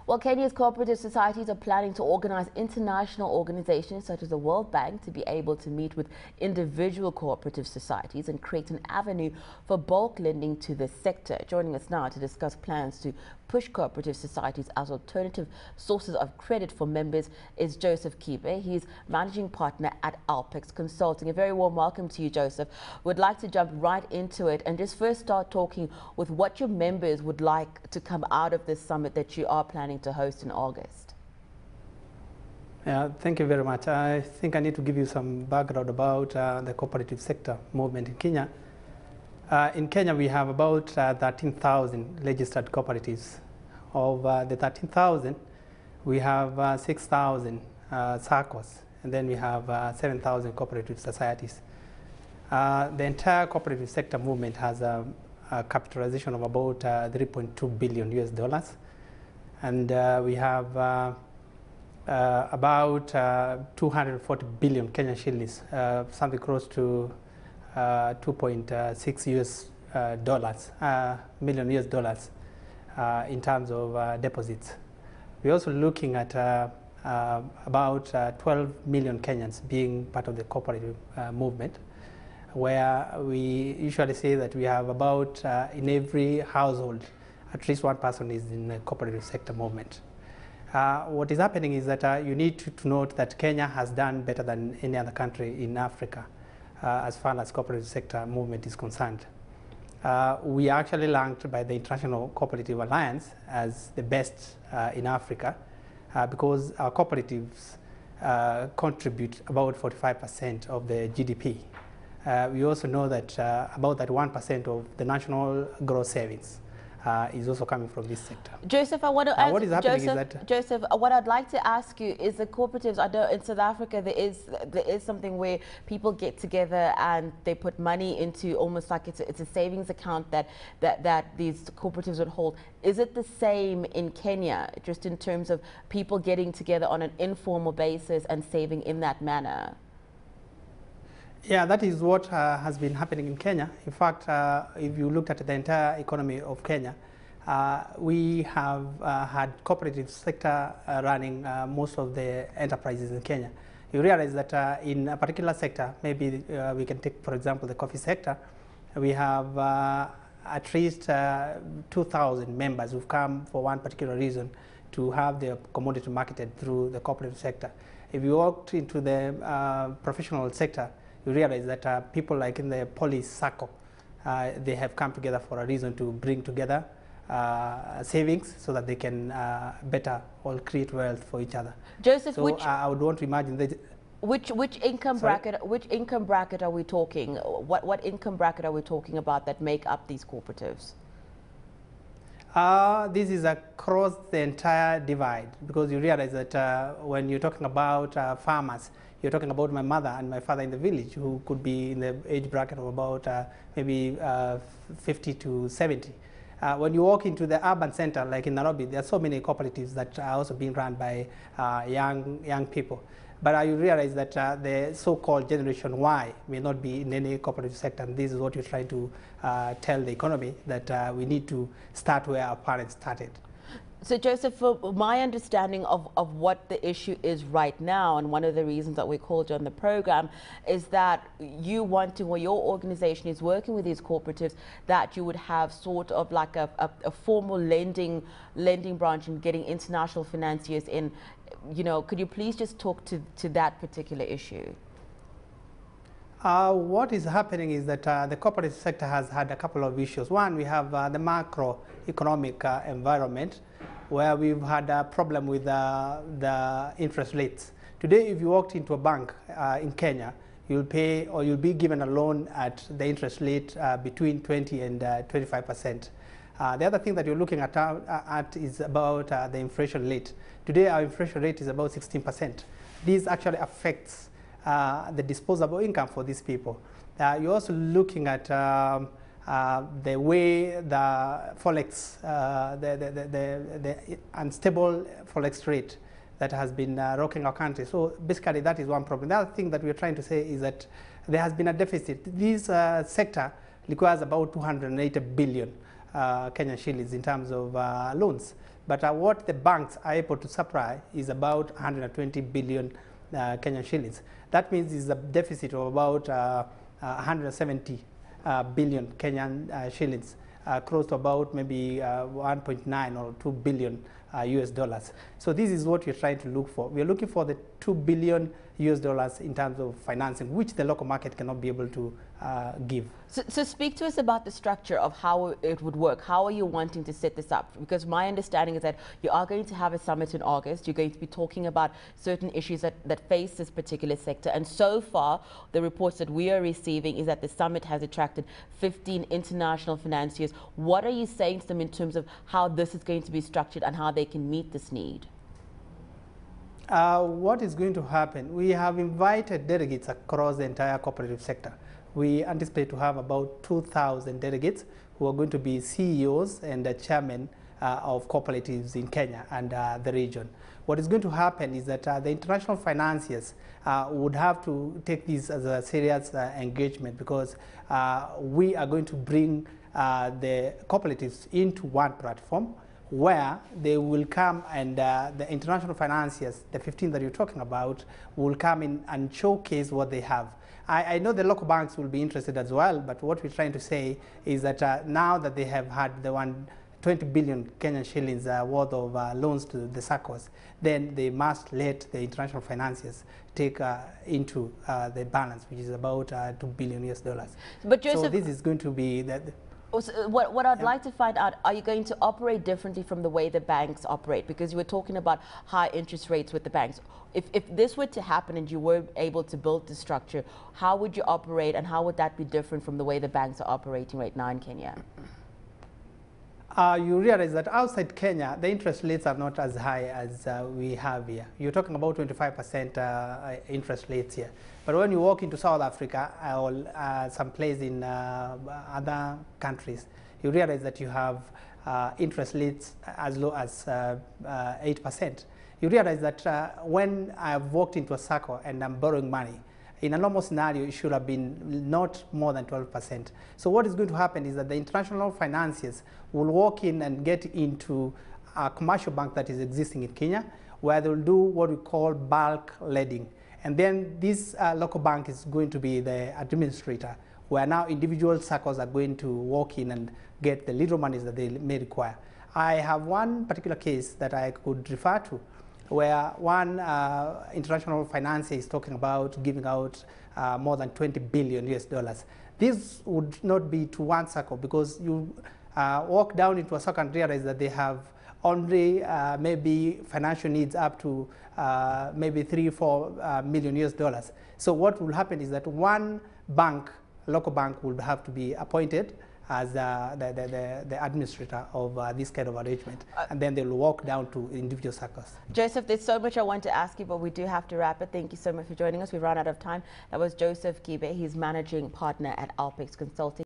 Well, Kenya's cooperative societies are planning to organize international organizations such as the World Bank to be able to meet with individual cooperative societies and create an avenue for bulk lending to the sector. Joining us now to discuss plans to push cooperative societies as alternative sources of credit for members is Joseph Kibe. He's managing partner at Alpex Consulting. A very warm welcome to you, Joseph. We'd like to jump right into it and just first start talking with what your members would like to come out of this summit that you are planning to host in August. Yeah, thank you very much. I think I need to give you some background about the cooperative sector movement in Kenya. In Kenya, we have about 13,000 registered cooperatives. Of the 13,000, we have 6,000 SACCOs, and then we have 7,000 cooperative societies. The entire cooperative sector movement has a capitalization of about $3.2 billion US, and we have about 240 billion Kenyan shillings, something close to 2.6 million US dollars in terms of deposits. We're also looking at about 12 million Kenyans being part of the cooperative movement, where we usually say that we have about in every household at least one person is in the cooperative sector movement. What is happening is that you need to note that Kenya has done better than any other country in Africa as far as cooperative sector movement is concerned. We are actually ranked by the International Cooperative Alliance as the best in Africa because our cooperatives contribute about 45% of the GDP. We also know that about that 1% of the national gross savings is also coming from this sector. Joseph, I want to ask, what is happening is that Joseph, what I'd like to ask you is the cooperatives. I know in South Africa there is something where people get together and they put money into almost like it's a savings account that these cooperatives would hold. Is it the same in Kenya, just in terms of people getting together on an informal basis and saving in that manner? Yeah, that is what has been happening in Kenya. In fact, if you looked at the entire economy of Kenya, we have had cooperative sector running most of the enterprises in Kenya. You realize that in a particular sector, maybe we can take, for example, the coffee sector, we have at least 2,000 members who've come for one particular reason to have their commodity marketed through the cooperative sector. If you walked into the professional sector, you realize that people like in the police SACCO, they have come together for a reason to bring together savings so that they can better all create wealth for each other. Joseph, so I would want to imagine that. Which income bracket? Which income bracket are we talking? What income bracket are we talking about that make up these cooperatives? This is across the entire divide, because you realize that when you're talking about farmers, you're talking about my mother and my father in the village, who could be in the age bracket of about maybe 50 to 70. When you walk into the urban center, like in Nairobi, there are so many cooperatives that are also being run by young people. But you realize that the so-called Generation Y may not be in any cooperative sector, and this is what you're trying to tell the economy, that we need to start where our parents started. So, Joseph, for my understanding of what the issue is right now, and one of the reasons that we called you on the program, is that you want to, or your organization is working with these cooperatives, that you would have sort of like a formal lending branch and getting international financiers in. You know, could you please just talk to that particular issue? What is happening is that the cooperative sector has had a couple of issues. One, we have the macroeconomic environment, where we've had a problem with the interest rates. Today, if you walked into a bank in Kenya, you'll pay, or you'll be given a loan at the interest rate between 20 and 25%. The other thing that you're looking at is about the inflation rate. Today, our inflation rate is about 16%. This actually affects the disposable income for these people. You're also looking at the way the forex, the unstable forex rate that has been rocking our country. So basically, that is one problem. The other thing that we're trying to say is that there has been a deficit. This sector requires about 280 billion Kenyan shillings in terms of loans. But what the banks are able to supply is about 120 billion Kenyan shillings. That means it's a deficit of about 170 billion Kenyan shillings, close to about maybe 1.9 or 2 billion US dollars. So this is what we're trying to look for. We're looking for the 2 billion US dollars in terms of financing, which the local market cannot be able to give. So speak to us about the structure of how it would work. How are you wanting to set this up? Because my understanding is that you are going to have a summit in August. You're going to be talking about certain issues that face this particular sector. And so far, the reports that we are receiving is that the summit has attracted 15 international financiers. What are you saying to them in terms of how this is going to be structured and how they can meet this need? What is going to happen? We have invited delegates across the entire cooperative sector. We anticipate to have about 2,000 delegates who are going to be CEOs and the chairmen of cooperatives in Kenya and the region. What is going to happen is that the international financiers would have to take this as a serious engagement, because we are going to bring the cooperatives into one platform where they will come, and the international financiers, the 15 that you're talking about, will come in and showcase what they have. I know the local banks will be interested as well, but what we're trying to say is that now that they have had the 20 billion Kenyan shillings worth of loans to the SACCOs, then they must let the international financiers take into the balance, which is about 2 billion US dollars. But Joseph, so this is going to be what I'd like to find out, are you going to operate differently from the way the banks operate? Because you were talking about high interest rates with the banks. If this were to happen and you were able to build the structure, how would you operate, and how would that be different from the way the banks are operating right now in Kenya? You realize that outside Kenya, the interest rates are not as high as we have here. You're talking about 25% interest rates here. But when you walk into South Africa or some place in other countries, you realize that you have interest rates as low as 8%. You realize that when I've walked into a SACCO and I'm borrowing money, in a normal scenario, it should have been not more than 12%. So what is going to happen is that the international financiers will walk in and get into a commercial bank that is existing in Kenya, where they will do what we call bulk lending. And then this local bank is going to be the administrator, where now individual SACCOs are going to walk in and get the little monies that they may require. I have one particular case that I could refer to, where one international financier is talking about giving out more than 20 billion US dollars. This would not be to one SACCO, because you walk down into a SACCO and realize that they have only maybe financial needs up to maybe 3-4 million US dollars. So what will happen is that one bank, local bank, will have to be appointed as the administrator of this kind of arrangement, and then they'll walk down to individual SACCOs. Joseph, there's so much I want to ask you, but we do have to wrap it. Thank you so much for joining us. We've run out of time. That was Joseph Kibe. He's managing partner at Alpex Consulting.